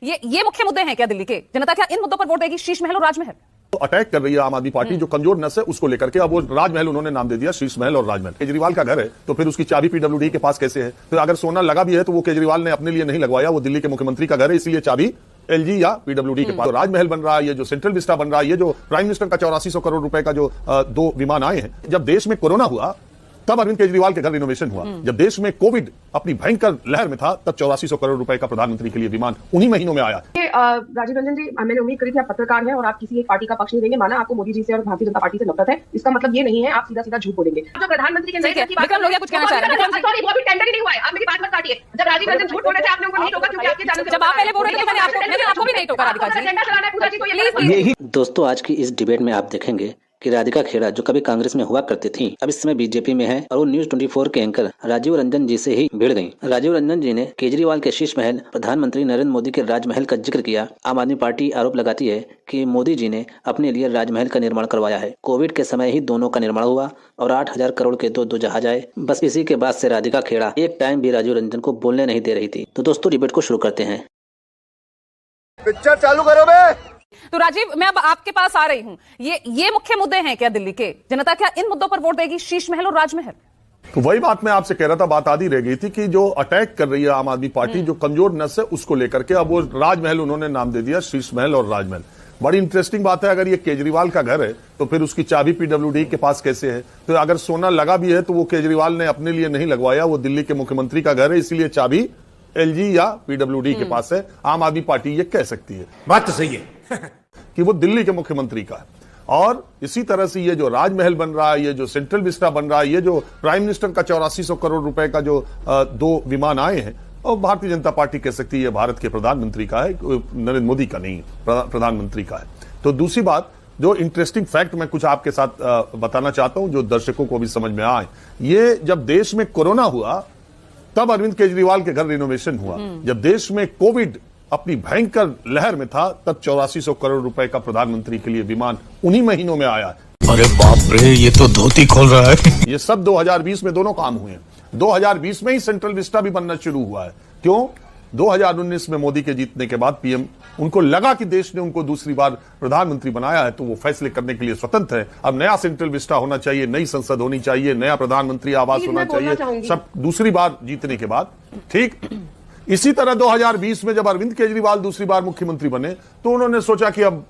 ये मुख्य मुद्दे हैं क्या दिल्ली के? जनता क्या इन मुद्दों पर वोट देगी? शीश महल और राजमहल अटैक कर रही है आम आदमी पार्टी, जो कमजोर नस है उसको लेकर के। अब वो राजमहल उन्होंने नाम दे दिया, शीश महल और राजमहल। केजरीवाल का घर है तो फिर उसकी चाबी पीडब्ल्यूडी के पास कैसे है? फिर अगर सोना लगा भी है तो वो केजरीवाल ने अपने लिए नहीं लगवाया, वो दिल्ली के मुख्यमंत्री का घर है, इसलिए चाबी एलजी या पीडब्ल्यूडी के पास। तो राजमहल बन रहा है, ये जो सेंट्रल विस्टा बन रहा है, ये जो प्राइम मिनिस्टर का 8400 करोड़ रुपए का जो 2 विमान आए हैं। जब देश में कोरोना हुआ तब अरविंद केजरीवाल के घर रिनोवेशन हुआ। जब देश में कोविड अपनी भयंकर लहर में था तब 8400 करोड़ रुपए का प्रधानमंत्री के लिए विमान उन्हीं महीनों में आया। राजीव रंजन जी, मैंने उम्मीद करी थी आप पत्रकार हैं और आप किसी एक पार्टी का पक्ष नहीं लेंगे। माना आपको मोदी जी से और भारतीय जनता पार्टी से नफरत है, इसका मतलब ये नहीं है आप सीधा सीधा झूठ बोलेंगे। जो प्रधानमंत्री के नए की बात कुछ कहना चाह रहे हैं? सॉरी, वो अभी टेंडर ही नहीं हुआ है, आप मेरी बात मत काटिए। जब राजीव रंजन झूठ बोल रहे थे आपने उनको नहीं टोका क्योंकि आपके जानने जब आप पहले बोल रहे थे मैंने आपको भी नहीं टोका। राधिका जी, एजेंडा चलाना है पूजा जी को यही दोस्तों, आज की इस डिबेट में आप देखेंगे कि राधिका खेड़ा जो कभी कांग्रेस में हुआ करती थी, अब इस समय बीजेपी में है और वो न्यूज 24 के एंकर राजीव रंजन जी से ही भिड़ गईं। राजीव रंजन जी ने केजरीवाल के शीश महल, प्रधानमंत्री नरेंद्र मोदी के राजमहल का जिक्र किया। आम आदमी पार्टी आरोप लगाती है कि मोदी जी ने अपने लिए राजमहल का निर्माण करवाया है। कोविड के समय ही दोनों का निर्माण हुआ और 8000 करोड़ के दो जहाज आए। बस इसी के बाद से राधिका खेड़ा एक टाइम भी राजीव रंजन को बोलने नहीं दे रही थी। तो दोस्तों, डिबेट को शुरू करते हैं। पिक्चर चालू करो बे। तो राजीव, मैं अब आपके पास आ रही हूं। ये मुख्य मुद्दे हैं क्या दिल्ली के? जनता क्या इन मुद्दों पर वोट देगी? शीश महल और राजमहल? तो वही बात मैं आपसे कह रहा था, बात आधी रह गई थी कि जो अटैक कर रही है आम आदमी पार्टी, जो कमजोर नस है उसको लेकर के। अब वो राजमहल उन्होंने नाम दे दिया, शीश महल और राजमहल। बड़ी इंटरेस्टिंग बात है, अगर ये केजरीवाल का घर है तो फिर उसकी चाबी पीडब्ल्यूडी के पास कैसे है? तो अगर सोना लगा भी है तो वो केजरीवाल ने अपने लिए नहीं लगवाया, वो दिल्ली के मुख्यमंत्री का घर है, इसीलिए चाबी एलजी या पीडब्ल्यूडी के पास है। आम आदमी पार्टी ये कह सकती है, बात तो सही है कि वो दिल्ली के मुख्यमंत्री का है। और इसी तरह से ये जो राजमहल बन रहा है, ये जो सेंट्रल विस्टा बन रहा है, ये जो प्राइम मिनिस्टर का 8400 करोड़ रुपए का जो 2 विमान आए हैं, और भारतीय जनता पार्टी कह सकती है भारत के प्रधानमंत्री का है, नरेंद्र मोदी का नहीं, प्रधानमंत्री का है। तो दूसरी बात, जो इंटरेस्टिंग फैक्ट मैं कुछ आपके साथ बताना चाहता हूं जो दर्शकों को भी समझ में आए। ये जब देश में कोरोना हुआ तब अरविंद केजरीवाल के घर रिनोवेशन हुआ। जब देश में कोविड अपनी भयंकर लहर में था तब 8400 करोड़ रुपए का प्रधानमंत्री के लिए विमान उन्हीं महीनों में आया। अरे बाप रे, ये तो धोती खोल रहा है। ये सब 2020 में दोनों काम हुए हैं। 2020 में ही सेंट्रल विस्टा भी बनना शुरू हुआ है। क्यों? 2019 में मोदी के जीतने के बाद पीएम, उनको लगा कि देश ने उनको दूसरी बार प्रधानमंत्री बनाया है तो वो फैसले करने के लिए स्वतंत्र है। अब नया सेंट्रल विस्टा होना चाहिए, नई संसद होनी चाहिए, नया प्रधानमंत्री आवास होना चाहिए, सब दूसरी बार जीतने के बाद। ठीक इसी तरह 2020 में जब अरविंद केजरीवाल दूसरी बार मुख्यमंत्री बने तो उन्होंने सोचा कि अब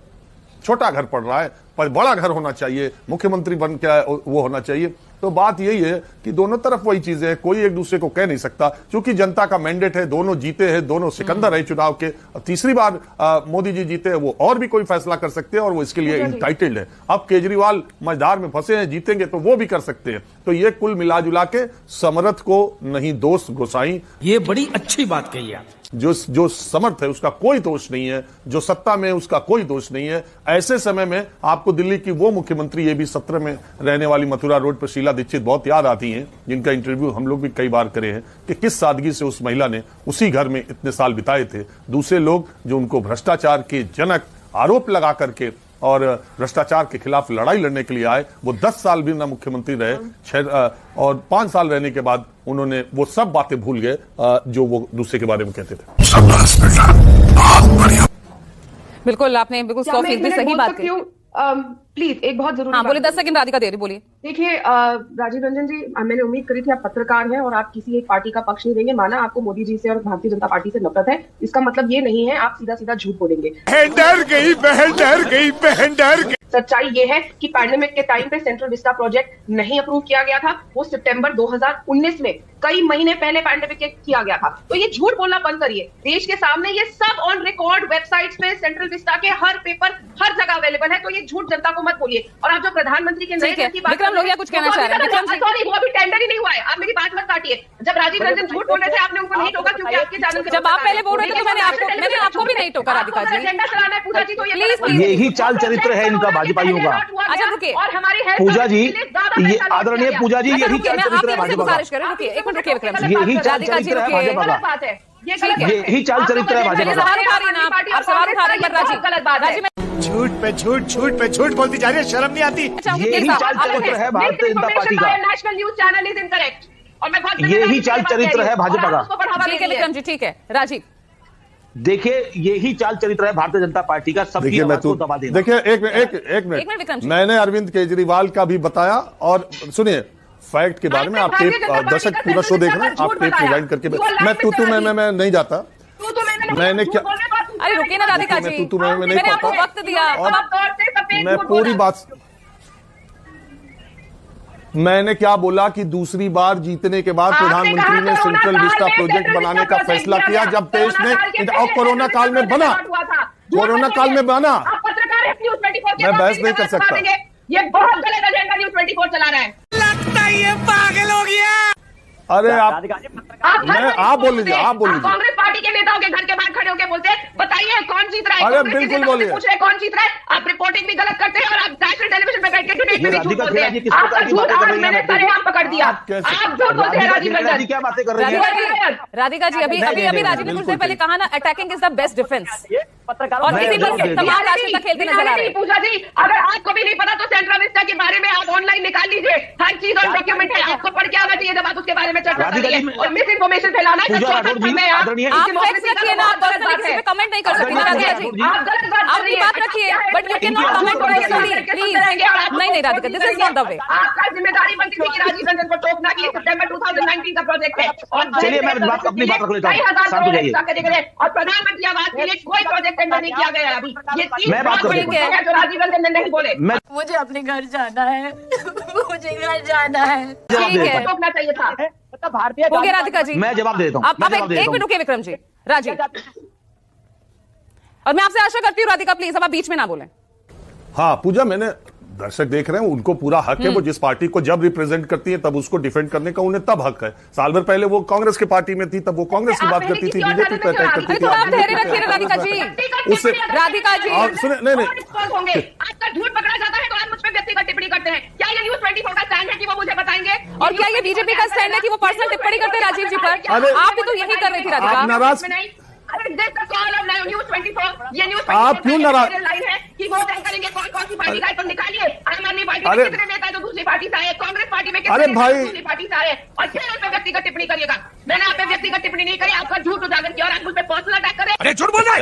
छोटा घर पड़ रहा है पर बड़ा घर होना चाहिए, मुख्यमंत्री बन के वो होना चाहिए। तो बात यही है कि दोनों तरफ वही चीजें हैं, कोई एक दूसरे को कह नहीं सकता, क्योंकि जनता का मैंडेट है, दोनों जीते हैं, दोनों सिकंदर है चुनाव के। तीसरी बार मोदी जी जीते हैं, वो और भी कोई फैसला कर सकते हैं और वो इसके लिए इंटाइटल्ड है। अब केजरीवाल मझधार में फंसे हैं, जीतेंगे तो वो भी कर सकते हैं। तो ये कुल मिलाजुला के समर्थ को नहीं दोष गोसाई, ये बड़ी अच्छी बात कही है। जो समर्थ है उसका कोई दोष नहीं है, जो सत्ता में है उसका कोई दोष नहीं है। ऐसे समय में आपको दिल्ली की वो मुख्यमंत्री, ये भी 17 में रहने वाली मथुरा रोड पर शीला दीक्षित बहुत याद आती हैं, जिनका इंटरव्यू हम लोग भी कई बार करे हैं कि किस सादगी से उस महिला ने उसी घर में इतने साल बिताए थे। दूसरे लोग जो उनको भ्रष्टाचार के जनक आरोप लगा करके और भ्रष्टाचार के खिलाफ लड़ाई लड़ने के लिए आए, वो 10 साल भी ना मुख्यमंत्री रहे और 5 साल रहने के बाद उन्होंने वो सब बातें भूल गए जो वो दूसरे के बारे में कहते थे। बिल्कुल, आपने बिल्कुल 100% सही बात कही। प्लीज एक बहुत जरूरी बोलिए, 10 सेकंड राधिका दे रही, बोलिए। देखिए राजीव रंजन जी, मैंने उम्मीद करी थी आप पत्रकार हैं और आप किसी एक पार्टी का पक्ष नहीं लेंगे। माना आपको मोदी जी से और भारतीय जनता पार्टी से नफरत है, इसका मतलब ये नहीं है आप सीधा सीधा झूठ बोलेंगे। डर गई बहन, डर गई बहन, डर गई। सच्चाई ये है कि पैंडेमिक के टाइम पे सेंट्रल विस्टा प्रोजेक्ट नहीं अप्रूव किया गया था। वो सितंबर 2019 में, कई महीने पहले पैंडेमिक के किया गया था। तो ये झूठ बोलना बंद करिए। देश के सामने ये सब ऑन रिकॉर्ड वेबसाइट्स पे सेंट्रल विस्टा के हर पेपर हर जगह अवेलेबल है। तो ये झूठ जनता को मत बोलिए। और आप जो प्रधानमंत्री के नए की बात, विक्रम लोहिया कुछ कहना चाह रहे हैं? सॉरी, वो अभी टेंडर ही नहीं हुआ है, आप मेरी बात मत काटिए। जब राजीव रंजन झूठ बोल रहे थे आपने उनको नहीं टोका क्योंकि आपके जानने, जब आप पहले बोल रहे थे मैंने आपको भी नहीं टोका। राधिका जी, एजेंडा चलाना है पूजा जी, तो यही चाल चरित्र है इनका भाजपाइयों का। अच्छा रुकिए, और हमारी पूजा जी, ये आदरणीय पूजा जी, यही चाल चरित्र है भाजपा का। रुकिए एक मिनट, रुकिए विक्रम, यही चाल चरित्र है भाजपा का। यही चाल चरित्र है भाजपा का। सवाल उठा रही है गलत बात है। झूठ पे झूठ, झूठ पे झूठ बोलती जा रही है, शर्म नहीं आती। यही चाल चरित्र है भारतीय जनता पार्टी का। National news channel is incorrect और मैं यही चाल चरित्र है भाजपा का। ठीक है विक्रम जी, ठीक है। राजीव, देखिए यही चाल चरित्र है भारतीय जनता पार्टी का, सबकी देखिए मैं आवाज को दबा देना। देखिए एक एक मिनट मिनट विक्रम जी। मैंने अरविंद केजरीवाल का भी बताया, और सुनिए फैक्ट के बारे में आप टेप, दर्शक पूरा शो देख रहे हैं, आप टेप रिवाइंड करके मैं तू मैं नहीं जाता। मैंने क्या, अरे रुकिए ना राधिका जी, तू मैं नहीं मैंने आपको पता, वक्त दिया। और अब आप मैं पूरी बात, मैंने क्या बोला कि दूसरी बार जीतने के बाद प्रधानमंत्री ने सेंट्रल विस्टा प्रोजेक्ट बनाने का फैसला किया, जब देश ने, और कोरोना काल में बना, कोरोना काल में बना। मैं बहस नहीं कर सकता। ये बहुत गलत एजेंडा न्यूज़ 24 चला रहा है। लगता है ये पागल हो गया। अरे आप बोल लीजिए, आप बोल लीजिए। कांग्रेस पार्टी के नेताओं के घर के बाहर खड़े होकर बोलते हैं बताइए कौन जीत रहा है। अरे कांग्रेस के बिल्कुल नेताओं से बोलिए। पूछ रहे हैं कौन जीत रहा है। आप रिपोर्टिंग भी गलत करते हैं और आप नेशनल टेलीविजन पे बैठ के डिबेट में भी झूठ राधिका बोलते खेड़ा जी हैं। किस आपका प्रकार की झूठ बातें कर आज रही हैं? मैंने सरेआम पकड़ दिया। आप कैसे- आप झूठ बोलते हैं राजीव राधिका जी रंजन। क्या बातें कर रही है? राधिका जी अभी नहीं, नहीं, राजीव ने कुछ देर पहले कहा ना, attacking is the best defence, पत्रकारों और मैं इसी पर जवाब तमाम राष्ट्रीयता खेलते नजर आ रहे हैं। पूजा जी अगर आपको भी नहीं पता तो सेंट्रल विस्टा के बारे में आप ऑनलाइन निकाल लीजिए, हर चीज और डॉक्यूमेंट है, आपको पढ़ के आना चाहिए जब आप उसके बारे में चर्चा राधिका करिए। जी, और मिस इन्फॉर्मेशन फैलाना है पूजा राठौड़ जी, आदरणीय- आप फैक्ट्स रखिए ना, आप पर्सनली किसी पे कमेंट नहीं कर सकती ना राधिका जी। आप गलत बात कर रही आपकी बात रखिए, but you can not comment personally please. नहीं Radhika, this is not the way. आपका जिम्मेदारी बनती थी कि राजीव रंजन को टोकना कि सितंबर 2019 का प्रोजेक्ट है। और चलिए, मैं अपनी बात रख लेता हूं। कई हजार शांत हो करोड़ जाइए। एक्स्ट्रा करे गए और प्रधानमंत्री आवास के लिए कोई प्रोजेक्ट टेंडर नहीं किया गया है अभी। ये तीन मैं बात कर बहुत लेता बड़ी हूं। है जो राजीव रंजन ने नहीं बोले। मैं मुझे अपने घर जाना है। मुझे घर जाना है। जवाब ठीक देता है, हूं। टोकना चाहिए था। मतलब भारतीय हो गया राधिका जी। मैं जवाब दे देता हूं। आप मैं जवाब दे एक देता मिनट हूं। रुकिए विक्रम जी। राजीव, और मैं आपसे आशा करती हूँ राधिका प्लीज अब आप बीच में ना बोलें। हाँ पूजा, मैंने, दर्शक देख रहे हैं, उनको पूरा हक है, वो जिस पार्टी को जब रिप्रेजेंट करती है तब उसको डिफेंड करने का उन्हें तब हक है। साल भर पहले वो कांग्रेस की पार्टी में थी, तब वो कांग्रेस की बात करती थी, बीजेपी पे अटैक करती अरे थी। थोड़ा आप धैर्य रखिए ना राधिका जी। उससे राधिका जी, और सुने, नहीं होंगे आपका झूठ पकड़ा जाता है तो आप मुझ पर व्यक्तिगत टिप्पणी करते हैं। क्या ये न्यूज़ 24 का स्टैंड है कि वो मुझे बताएंगे? और क्या ये बीजेपी का स्टैंड है कि वो पर्सनल टिप्पणी करते हैं राजीव जी पर? अरे, आप भी तो यही कर रही थी राधिका। आप नाराज, अरे this the call of news 24 ये न्यूज़ 24 आप क्यों नाराज? लाइन है कि वो तय करेंगे कौन कौन सी पार्टी का है, तो निकालिए। आम आदमी पार्टी अरे, में कितने नेता है जो दूसरी पार्टी से आए, कांग्रेस पार्टी में अरे कितने भाई, नेता दूसरी पार्टी से आए, और फिर उस पर व्यक्तिगत टिप्पणी करिएगा। मैंने आप पे व्यक्तिगत टिप्पणी नहीं करी, आपका झूठ उजागर किया और आप मुझ पर पर्सनल अटैक कर रहे हैं। अरे झूठ बोल रहा है,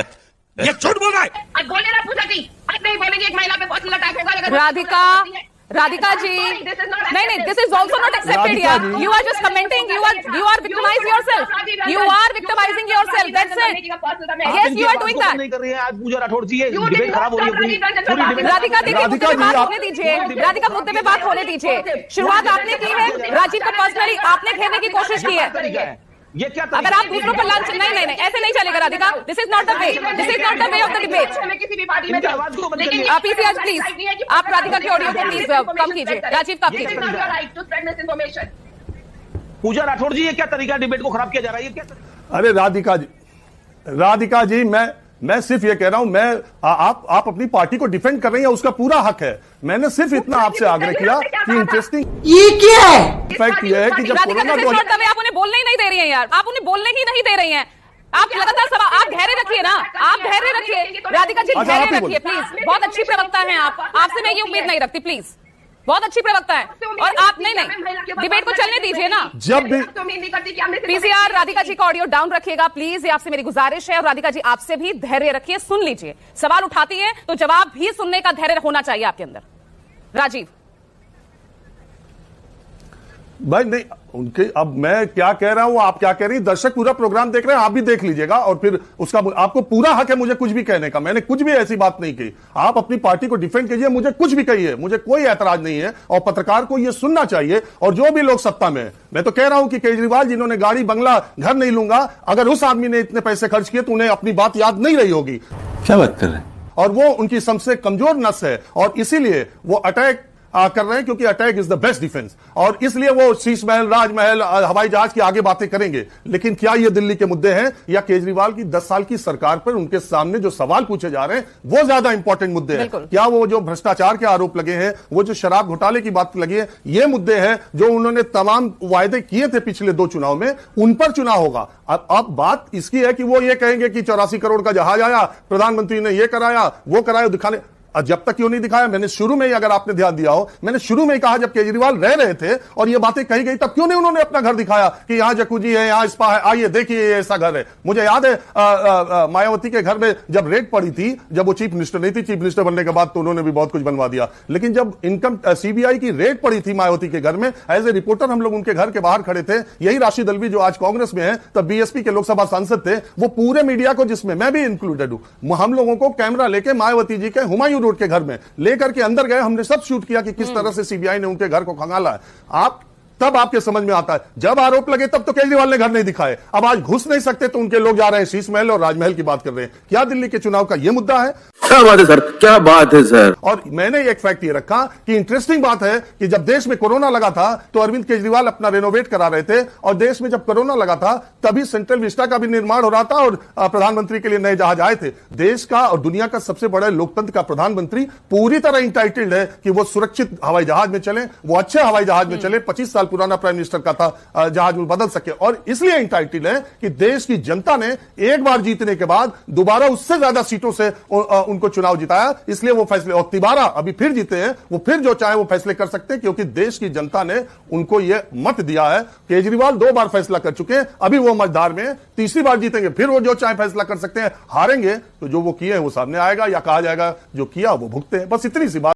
ये झूठ बोल रहा है। अब बोले ना पूजा जी, आप नहीं बोलेंगे एक महिला पे पर्सनल अटैक होगा। अगर राधिका जी, नहीं, this is also not accepted Radhika यार। जी। You are just commenting, you are victimizing yourself, you are victimizing yourself, that's it. आप Yes, इनकी you are आवाज doing को that. कम नहीं कर रही है आज पूजा राठौड़ जी। ये डिबेट खराब हो रही है पूरी डिबेट। राधिका देखिए, मुद्दे राधिका पे जी, बात आप- होने दीजिए। राधिका मुद्दे पे बात होने दीजिए। शुरुआत आपने की है, राजीव को पर्सनली आपने घेरने की कोशिश की है। ये क्या अगर आप दूसरों पर लांच, नहीं, ऐसे नहीं चलेगा Radhika. This is not the way, this is not the way of the debate. किसी भी पार्टी में इनकी आवाज को बंद करिए। आप पीसीआर प्लीज, आप राधिका के ऑडियो को प्लीज कम कीजिए। राजीव का कीजिए। पूजा राठौड़ जी, ये क्या तरीका डिबेट को खराब किया जा रहा है? ये क्या तरीका? अरे राधिका जी, मैं सिर्फ ये कह रहा हूं, आप अपनी पार्टी को डिफेंड कर रही हैं, उसका पूरा हक है। मैंने सिर्फ इतना आपसे आग्रह किया कि इंटरेस्टिंग ये क्या है? फैक्ट ये है कि जब Radhika corona this is not the वे। आप उन्हें बोलने ही नहीं दे रही हैं यार, आप उन्हें बोलने ही नहीं दे रही हैं। आप लगातार सवाल, आप धैर्य रखिए ना, आप धैर्य रखिए। राधिका जी अच्छा, आप धैर्य ही रखिए प्लीज। बहुत अच्छी प्रवक्ता हैं आप, आपसे मैं ये उम्मीद नहीं रखती प्लीज। बहुत अच्छी प्रवक्ता है, और आप नहीं, डिबेट को चलने दीजिए ना। जब भी पीसीआर राधिका जी का ऑडियो डाउन रखिएगा प्लीज, ये आपसे मेरी गुजारिश है। और राधिका जी आपसे भी धैर्य रखिए, सुन लीजिए। सवाल उठाती है तो जवाब भी सुनने का धैर्य होना चाहिए आपके अंदर। राजीव भाई, नहीं उनके, अब मैं क्या कह रहा हूं, आप क्या कह रही, दर्शक पूरा प्रोग्राम देख रहे हैं, आप भी देख लीजिएगा, और फिर उसका आपको पूरा हक है मुझे कुछ भी कहने का। मैंने कुछ भी ऐसी बात नहीं की। आप अपनी पार्टी को डिफेंड कीजिए, मुझे कुछ भी कहिए, मुझे कोई ऐतराज नहीं है। और पत्रकार को यह सुनना चाहिए, और जो भी लोग सत्ता में है, मैं तो कह रहा हूं कि केजरीवाल जिन्होंने गाड़ी बंगला घर नहीं लूंगा, अगर उस आदमी ने इतने पैसे खर्च किए तो उन्हें अपनी बात याद नहीं रही होगी। क्या बात कर रहे हैं? और वो उनकी सबसे कमजोर नस है, और इसीलिए वो अटैक कर रहे हैं, क्योंकि attack is the best defence. और इसलिए वो शीश महल, राजमहल, हवाई जहाज की आगे बातें करेंगे। लेकिन क्या ये दिल्ली के मुद्दे हैं, या केजरीवाल की 10 साल की सरकार पर उनके सामने जो सवाल पूछे जा रहे हैं, वो ज्यादा इंपॉर्टेंट मुद्दे हैं? क्या वो जो भ्रष्टाचार के आरोप लगे हैं, वो जो शराब घोटाले की बात लगी है, ये मुद्दे हैं जो उन्होंने तमाम वायदे किए थे पिछले 2 चुनाव में, उन पर चुनाव होगा। अब बात इसकी है कि वो ये कहेंगे कि 84 करोड़ का जहाज आया, प्रधानमंत्री ने ये कराया, वो कराया, दिखाने। जब तक क्यों नहीं दिखाया? मैंने शुरू में ही, अगर आपने ध्यान दिया हो, मैंने शुरू में ही कहा जब केजरीवाल रह रहे थे और ये बातें कही गई, तब क्यों नहीं उन्होंने अपना घर दिखाया कि यहां जकूजी है, यहां स्पा है, आइए देखिए ये ऐसा घर है। मुझे याद है मायावती के घर में जब रेड पड़ी थी, जब वो चीफ मिनिस्टर नहीं थी, चीफ मिनिस्टर बनने के बाद तो उन्होंने भी बहुत कुछ बनवा दिया, लेकिन जब इनकम सीबीआई की रेड पड़ी थी मायावती के घर में, एज ए रिपोर्टर हम लोग उनके घर के बाहर खड़े थे। यही राशिद अल्वी जो आज कांग्रेस में है, तब बीएसपी के लोकसभा सांसद थे, वो पूरे मीडिया को, जिसमें मैं भी इंक्लूडेड हूं, हम लोगों को कैमरा लेके मायावती जी के हुमायूं रोड के घर में लेकर के अंदर गए। हमने सब शूट किया कि किस तरह से सीबीआई ने उनके घर को खंगाला है। तब आपके समझ में आता है, जब आरोप लगे तब तो केजरीवाल ने घर नहीं दिखाए, अब आज घुस नहीं सकते तो उनके लोग जा रहे हैं शीश महल और राजमहल की बात कर रहे हैं। क्या दिल्ली के चुनाव का यह मुद्दा है? क्या बात है सर, क्या बात है सर। और मैंने एक फैक्ट ये रखा कि इंटरेस्टिंग बात है कि जब देश में कोरोना लगा था तो अरविंद केजरीवाल अपना रेनोवेट करा रहे थे, और देश में जब कोरोना लगा था तभी सेंट्रल विस्टा का भी निर्माण हो रहा था और प्रधानमंत्री के लिए नए जहाज आए थे। देश का और दुनिया का सबसे बड़े लोकतंत्र का प्रधानमंत्री पूरी तरह इंटाइटल्ड है कि वो सुरक्षित हवाई जहाज में चले, वो अच्छे हवाई जहाज में चले। 25 साल पुराना प्राइम मिनिस्टर का था जहाज में बदल सके, और इसलिए इंटाइटल्ड है कि देश की जनता ने एक बार जीतने के बाद दोबारा उससे ज्यादा सीटों से उनको चुनाव जिताया, इसलिए वो फैसले, और तिबारा अभी फिर जीते हैं, वो फिर जो चाहे वो फैसले कर सकते हैं, क्योंकि देश की जनता ने उनको ये मत दिया है। केजरीवाल 2 बार फैसला कर चुके हैं, अभी वो मझधार में, तीसरी बार जीतेंगे, फिर वो जो चाहे फैसला कर सकते हैं। हारेंगे तो जो वो किए हैं वो सामने आएगा, या कहा जाएगा जो किया वो भुगते हैं। बस इतनी सी बात।